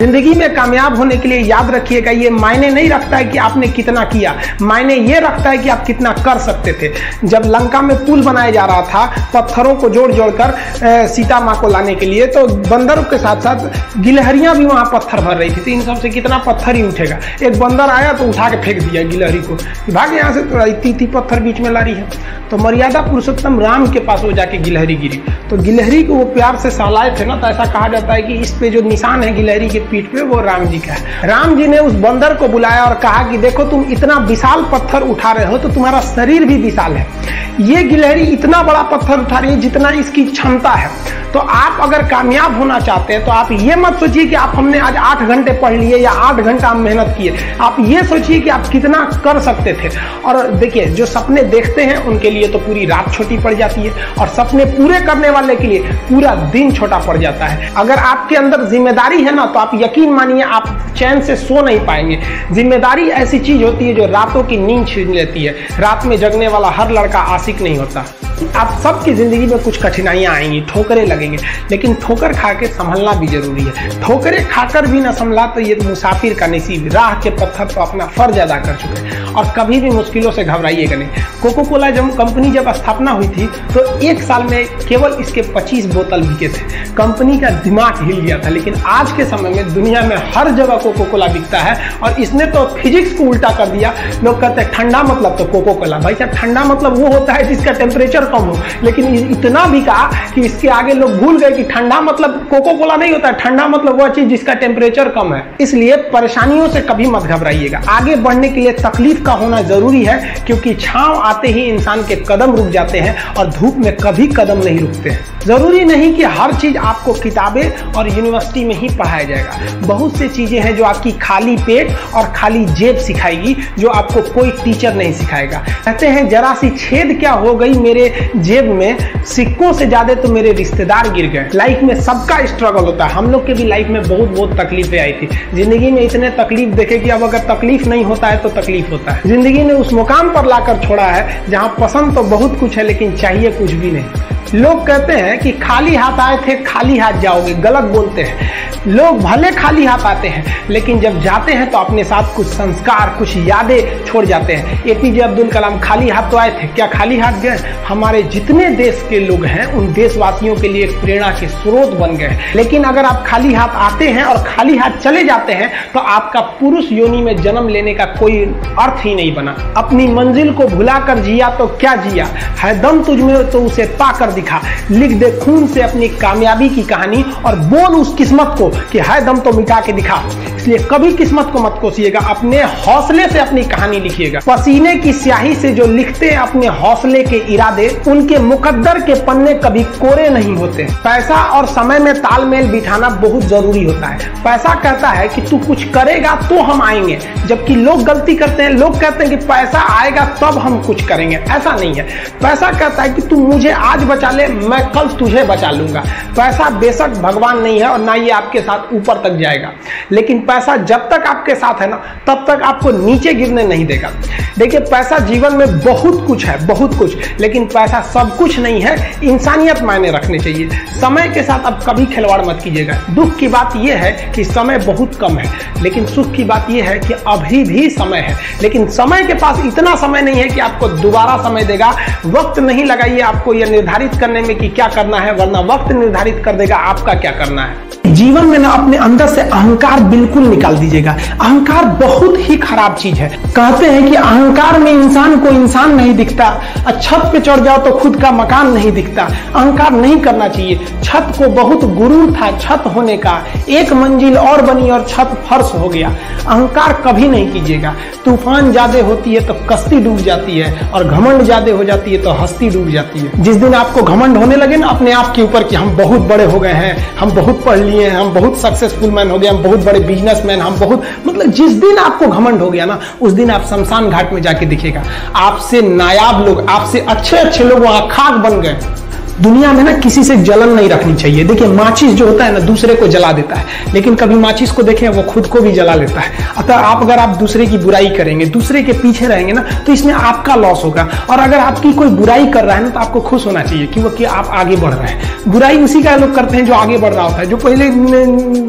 जिंदगी में कामयाब होने के लिए याद रखिएगा, ये मायने नहीं रखता है कि आपने कितना किया, मायने ये रखता है कि आप कितना कर सकते थे। जब लंका में पुल बनाया जा रहा था पत्थरों को जोड़ जोड़कर सीता माँ को लाने के लिए, तो बंदरों के साथ साथ गिलहरियां भी वहां पत्थर भर रही थी। तो इन सबसे कितना पत्थर ही उठेगा। एक बंदर आया तो उठा के फेंक दिया गिलहरी को, भाग यहाँ से, तो इतनी पत्थर बीच में ला रही है। तो मर्यादा पुरुषोत्तम राम के पास वो जाके गिलहरी गिरी, तो गिलहरी को वो प्यार से सहलाए थे ना, तो ऐसा कहा जाता है कि इस पे जो निशान है गिलहरी के पीठ पे, वो राम जी का है। राम जी ने उस बंदर को बुलाया और कहा कि देखो तुम इतना विशाल पत्थर उठा रहे हो तो तुम्हारा शरीर भी विशाल है, ये गिलहरी इतना बड़ा पत्थर उठा रही है जितना इसकी क्षमता है। तो आप अगर कामयाब होना चाहते हैं तो आप ये मत सोचिए कि आप हमने आज 8 घंटे पढ़ लिए या 8 घंटा हम मेहनत किए, आप ये सोचिए कि आप कितना कर सकते थे। और देखिए, जो सपने देखते हैं उनके लिए तो पूरी रात छोटी पड़ जाती है, और सपने पूरे करने वाले के लिए पूरा दिन छोटा पड़ जाता है। अगर आपके अंदर जिम्मेदारी है ना, तो आप यकीन मानिए आप चैन से सो नहीं पाएंगे। जिम्मेदारी ऐसी चीज होती है जो रातों की नींद छीन लेती है। रात में जगने वाला हर लड़का आशिक नहीं होता। आप सबकी जिंदगी में कुछ कठिनाइयां आएंगी, ठोकरें लगेंगे, लेकिन ठोकर खा के संभलना भी जरूरी है। ठोकरें खाकर भी ना संभला तो ये मुसाफिर का नसीब। राह के पत्थर तो अपना फर्ज अदा कर चुके हैं, और कभी भी मुश्किलों से घबराइएगा नहीं। कोको कोला कंपनी जब स्थापना हुई थी तो 1 साल में केवल इसके 25 बोतल बिके थे। कंपनी का दिमाग हिल गया था। लेकिन आज के समय में दुनिया में हर जगह कोको कोला बिकता है, और इसने तो फिजिक्स को उल्टा कर दिया। लोग कहते हैं ठंडा मतलब तो कोको कोला। भाई साहब, ठंडा मतलब वो होता है जिसका टेम्परेचर कम हो, लेकिन इतना भी कहा कि इसके आगे लोग भूल गए कि ठंडा मतलब कोको कोला नहीं होता है, ठंडा मतलब वह चीज जिसका टेम्परेचर कम है। इसलिए परेशानियों से कभी मत घबराइएगा। आगे बढ़ने के लिए तकलीफ का होना जरूरी है, क्योंकि छांव आते ही इंसान के कदम रुक जाते हैं और धूप में कभी कदम नहीं रुकते हैं। जरूरी नहीं कि हर चीज आपको किताबें और यूनिवर्सिटी में ही पढ़ाया जाएगा। बहुत सी चीजें हैं जो आपकी खाली पेट और खाली जेब सिखाएगी, जो आपको कोई टीचर नहीं सिखाएगा। कहते हैं जरा सी छेद क्या हो गई मेरे जेब में, सिक्कों से ज्यादा तो मेरे रिश्तेदार गिर गए। लाइफ में सबका स्ट्रगल होता है। हम लोग के भी लाइफ में बहुत तकलीफें आई थी। जिंदगी में इतने तकलीफ देखे कि अब अगर तकलीफ नहीं होता है तो तकलीफ होता है। जिंदगी ने उस मुकाम पर लाकर छोड़ा है जहां पसंद तो बहुत कुछ है, लेकिन चाहिए कुछ भी नहीं। लोग कहते हैं कि खाली हाथ आए थे खाली हाथ जाओगे, गलत बोलते हैं। लोग भले खाली हाथ आते हैं, लेकिन जब जाते हैं तो अपने साथ कुछ संस्कार, कुछ यादें छोड़ जाते हैं। एपीजे अब्दुल कलाम खाली हाथ तो आए थे, क्या खाली हाथ गए? हमारे जितने देश के लोग हैं उन देशवासियों के लिए एक प्रेरणा के स्रोत बन गए। लेकिन अगर आप खाली हाथ आते हैं और खाली हाथ चले जाते हैं तो आपका पुरुष योनि में जन्म लेने का कोई अर्थ ही नहीं बना। अपनी मंजिल को भुलाकर जिया तो क्या जिया, है दम तुझ में तो उसे पाकर दिखा। लिख दे खून से अपनी कामयाबी की कहानी और बोल उस किस्मत को कि है दम तो मिटा के दिखा। इसलिए कभी किस्मत को मत कोसिएगा, अपने हौसले से अपनी कहानी लिखिएगा। पसीने की स्याही से जो लिखते हैं अपने हौसले के इरादे, उनके मुकद्दर के पन्ने कभी कोरे नहीं होते। पैसा और समय में तालमेल बिठाना बहुत जरूरी होता है। पैसा कहता है कि तू कुछ करेगा तो हम आएंगे, जबकि लोग गलती करते हैं। लोग कहते हैं कि पैसा आएगा तब हम कुछ करेंगे। ऐसा नहीं है। पैसा कहता है कि तू मुझे आज बचा ले, मैं कल तुझे बचा लूंगा। पैसा बेशक भगवान नहीं है और ना ये आपके साथ ऊपर तक जाएगा, लेकिन पैसा जब तक आपके साथ है ना, तब तक आपको नीचे गिरने नहीं देगा। देखिए, पैसा जीवन में बहुत कुछ है, बहुत कुछ, लेकिन पैसा सब कुछ नहीं है। इंसानियत मायने रखने चाहिए। समय के साथ अब कभी खिलवाड़ मत कीजिएगा। दुख की बात यह है कि समय बहुत कम है, लेकिन सुख की बात यह है कि अभी भी समय है। लेकिन समय के पास इतना समय नहीं है कि आपको दोबारा समय देगा। वक्त नहीं लगाइए आपको यह निर्धारित करने में कि क्या करना है, वरना वक्त निर्धारित कर देगा आपका क्या करना है। जीवन में ना अपने अंदर से अहंकार बिल्कुल निकाल दीजिएगा। अहंकार बहुत ही खराब चीज है। कहते हैं कि अहंकार में इंसान को इंसान नहीं दिखता, छत पे चढ़ जाओ तो खुद का मकान नहीं दिखता। अहंकार नहीं करना चाहिए। छत को बहुत गुरूर था छत होने का, एक मंजिल और बनी और छत फर्श हो गया। अहंकार कभी नहीं कीजिएगा। तूफान ज्यादा होती है तो कश्ती डूब जाती है, और घमंड ज्यादा हो जाती है तो हस्ती डूब जाती है। जिस दिन आपको घमंड होने लगे ना अपने आप के ऊपर कि हम बहुत बड़े हो गए हैं, हम बहुत पढ़ लिए हैं, हम बहुत सक्सेसफुल मैन हो गए, हम बहुत बड़े बिजनेसमैन, हम बहुत, मतलब जिस दिन आपको घमंड हो गया ना, उस दिन आप शमशान घाट में जाके दिखेगा आपसे नायाब लोग, आपसे अच्छे लोग वहां खाक बन गए। दुनिया में ना किसी से जलन नहीं रखनी चाहिए। देखिए माचिस जो होता है ना दूसरे को जला देता है, लेकिन कभी माचिस को देखें वो खुद को भी जला लेता है। अतः अगर आप दूसरे की बुराई करेंगे, दूसरे के पीछे रहेंगे ना, तो इसमें आपका लॉस होगा। और अगर आपकी कोई बुराई कर रहा है ना तो आपको खुश होना चाहिए कि आप आगे बढ़ रहे हैं। बुराई उसी का लोग करते हैं जो आगे बढ़ रहा होता है, जो पहले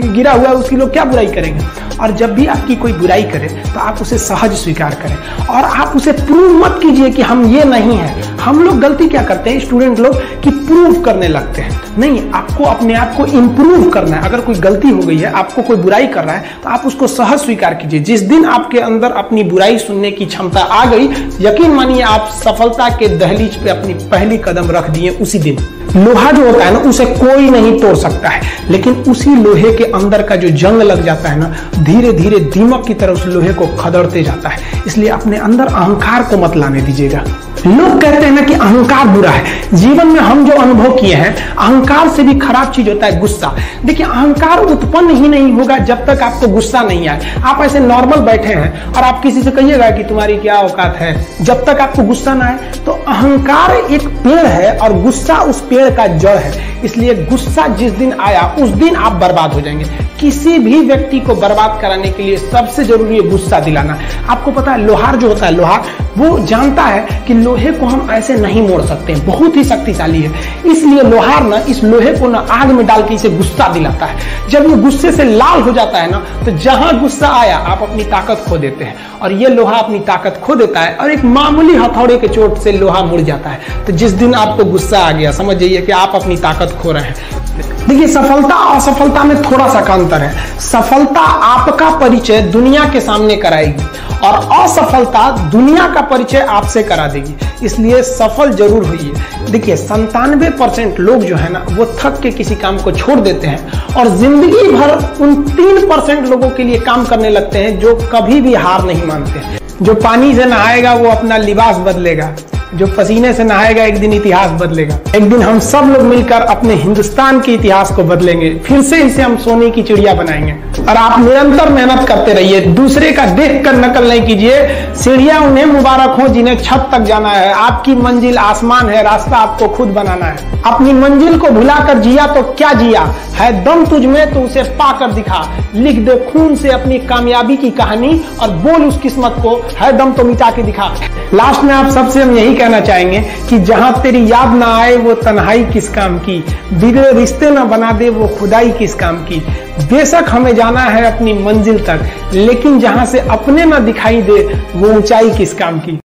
गिरा हुआ है उसकी लोग क्या बुराई करेंगे। और जब भी आपकी कोई बुराई करे तो आप उसे सहज स्वीकार करें और आप उसे प्रूव मत कीजिए कि हम ये नहीं है। हम लोग गलती क्या करते हैं स्टूडेंट लोग कि प्रूव करने लगते हैं। नहीं, आपको अपने आप को इंप्रूव करना है। अगर कोई गलती हो गई है, आपको कोई बुराई कर रहा है, तो आप उसको सहज स्वीकार कीजिए। जिस दिन आपके अंदर अपनी बुराई सुनने की क्षमता आ गई, यकीन मानिए आप सफलता के दहलीज पे अपनी पहली कदम रख दिए उसी दिन। लोहा जो होता है ना उसे कोई नहीं तोड़ सकता है, लेकिन उसी लोहे के अंदर का जो जंग लग जाता है ना, धीरे धीरे दीमक की तरह उस लोहे को खदड़ते जाता है। इसलिए अपने अंदर अहंकार को मत लाने दीजिएगा। लोग कहते हैं ना कि अहंकार बुरा है। जीवन में हम जो अनुभव किए हैं, अहंकार से भी खराब चीज होता है गुस्सा। देखिए अहंकार उत्पन्न ही नहीं होगा जब तक आपको गुस्सा नहीं आए। आप ऐसे नॉर्मल बैठे हैं और आप किसी से कहिएगा कि तुम्हारी क्या औकात है, जब तक आपको गुस्सा ना आए। तो अहंकार एक पेड़ है और गुस्सा उस पेड़ का जड़ है। इसलिए गुस्सा जिस दिन आया उस दिन आप बर्बाद हो जाएंगे। किसी भी व्यक्ति को बर्बाद कराने के लिए सबसे जरूरी है गुस्सा दिलाना। आपको पता है लोहार जो होता है, लोहार वो जानता है कि लोहे को हम ऐसे नहीं मोड़ सकते, बहुत ही शक्तिशाली है। इसलिए लोहार ना इस लोहे को ना आग में डाल के इसे गुस्सा दिलाता है। जब ये गुस्से से लाल हो जाता है ना, तो जहां गुस्सा आया आप अपनी ताकत खो देते हैं। और ये लोहा अपनी ताकत खो देता है और एक मामूली हथौड़े के चोट से लोहा मुड़ जाता है। तो जिस दिन आपको गुस्सा आ गया, समझ जाइए कि आप अपनी ताकत खो रहे हैं। देखिए सफलता और असफलता में थोड़ा सा अंतर है। सफलता आपका परिचय दुनिया के सामने कराएगी और असफलता दुनिया का परिचय आपसे करा देगी। इसलिए सफल जरूर होइए। देखिए 97% लोग जो है ना वो थक के किसी काम को छोड़ देते हैं और जिंदगी भर उन 3% लोगों के लिए काम करने लगते हैं जो कभी भी हार नहीं मानते। जो पानी से नहाएगा वो अपना लिबास बदलेगा, जो पसीने से नहाएगा एक दिन इतिहास बदलेगा। एक दिन हम सब लोग मिलकर अपने हिंदुस्तान के इतिहास को बदलेंगे, फिर से इसे हम सोने की चिड़िया बनाएंगे। और आप निरंतर मेहनत करते रहिए, दूसरे का देखकर नकल नहीं कीजिए। सीढ़ियां उन्हें मुबारक हो जिन्हें छत तक जाना है। आपकी मंजिल आसमान है, रास्ता आपको खुद बनाना है। अपनी मंजिल को भुलाकर जिया तो क्या जिया है, दम तुझ में तो उसे पाकर दिखा। लिख दे खून से अपनी कामयाबी की कहानी और बोल उस किस्मत को, है दम तो मिटा के दिखा। लास्ट में आप सबसे हम यही कहना चाहेंगे कि जहां तेरी याद ना आए वो तन्हाई किस काम की, बिगड़े रिश्ते ना बना दे वो खुदाई किस काम की। बेशक हमें जाना है अपनी मंजिल तक, लेकिन जहां से अपने ना दिखाई दे वो ऊंचाई किस काम की।